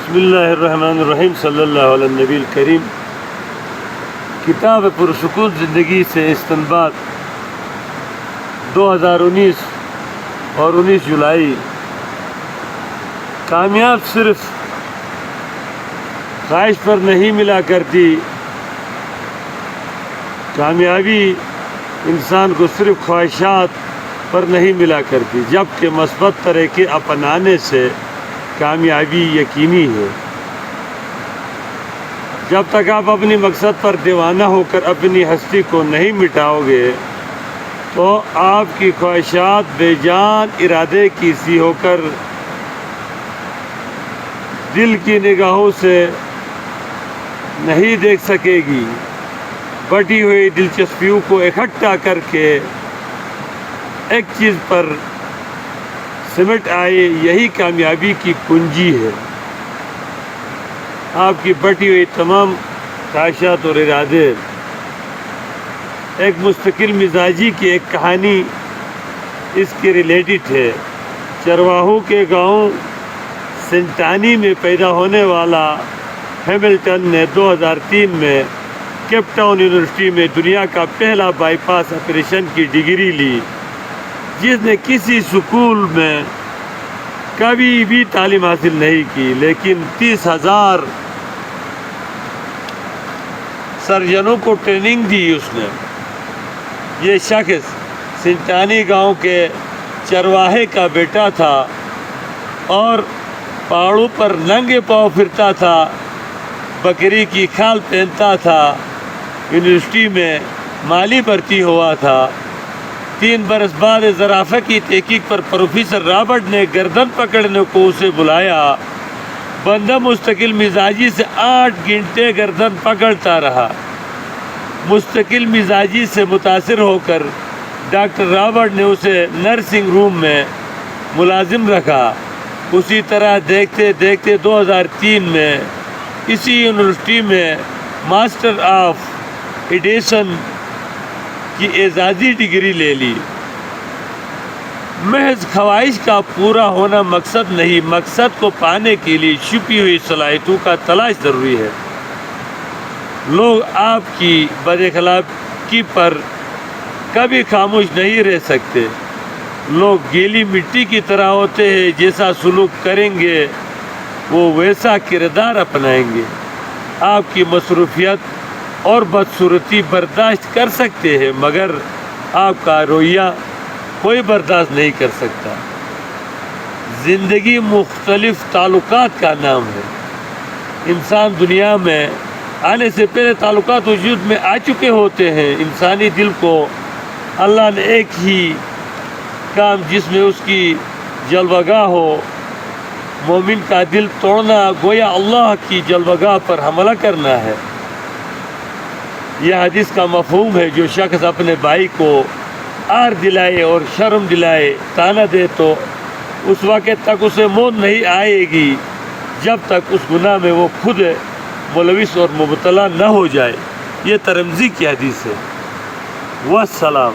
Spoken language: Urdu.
بسم اللہ الرحمن الرحیم صلی اللہ علیہ نبی الکریم۔ کتاب پرسکون زندگی سے استنباط 2019 اور 19 جولائی۔ کامیاب صرف خواہش پر نہیں ملا کرتی، کامیابی انسان کو صرف خواہشات پر نہیں ملا کرتی، جبکہ مثبت طریقے اپنانے سے کامیابی یقینی ہے۔ جب تک آپ اپنی مقصد پر دیوانہ ہو کر اپنی ہستی کو نہیں مٹاؤ گے تو آپ کی خواہشات بے جان ارادے کی سی ہو کر دل کی نگاہوں سے نہیں دیکھ سکے گی۔ بٹی ہوئی دلچسپیوں کو اکٹھا کر کے ایک چیز پر سمٹ آئے، یہی کامیابی کی کنجی ہے۔ آپ کی بٹی ہوئی تمام خواہشات اور ارادے ایک مستقل مزاجی کی ایک کہانی اس کے ریلیٹڈ ہے۔ چرواہوں کے گاؤں سنٹانی میں پیدا ہونے والا ہیملٹن نے 2003 میں کیپ ٹاؤن یونیورسٹی میں دنیا کا پہلا بائی پاس آپریشن کی ڈگری لی، جس نے کسی اسکول میں کبھی بھی تعلیم حاصل نہیں کی، لیکن 30,000 سرجنوں کو ٹریننگ دی اس نے۔ یہ شخص سنٹانی گاؤں کے چرواہے کا بیٹا تھا اور پہاڑوں پر ننگے پاؤں پھرتا تھا، بکری کی کھال پہنتا تھا۔ یونیورسٹی میں مالی بھرتی ہوا تھا۔ 3 برس بعد زرافہ کی تحقیق پر پروفیسر رابرٹ نے گردن پکڑنے کو اسے بلایا۔ بندہ مستقل مزاجی سے 8 گھنٹے گردن پکڑتا رہا۔ مستقل مزاجی سے متاثر ہو کر ڈاکٹر رابرٹ نے اسے نرسنگ روم میں ملازم رکھا۔ اسی طرح دیکھتے دیکھتے 2003 میں اسی یونیورسٹی میں ماسٹر آف ایڈیشن کی اعزازی ڈگری لے لی۔ محض خواہش کا پورا ہونا مقصد نہیں، مقصد کو پانے کے لیے چھپی ہوئی صلاحیتوں کا تلاش ضروری ہے۔ لوگ آپ کی بد اخلاقی پر کبھی خاموش نہیں رہ سکتے۔ لوگ گیلی مٹی کی طرح ہوتے ہیں، جیسا سلوک کریں گے وہ ویسا کردار اپنائیں گے۔ آپ کی مصروفیت اور بدصورتی برداشت کر سکتے ہیں، مگر آپ کا رویہ کوئی برداشت نہیں کر سکتا۔ زندگی مختلف تعلقات کا نام ہے۔ انسان دنیا میں آنے سے پہلے تعلقات وجود میں آ چکے ہوتے ہیں۔ انسانی دل کو اللہ نے ایک ہی کام جس میں اس کی جلوگاہ ہو، مومن کا دل توڑنا گویا اللہ کی جلوگاہ پر حملہ کرنا ہے۔ یہ حدیث کا مفہوم ہے، جو شخص اپنے بھائی کو آر دلائے اور شرم دلائے، تانا دے، تو اس وقت تک اسے موت نہیں آئے گی جب تک اس گناہ میں وہ خود ملوث اور مبتلا نہ ہو جائے۔ یہ ترمذی کی حدیث ہے۔ والسلام۔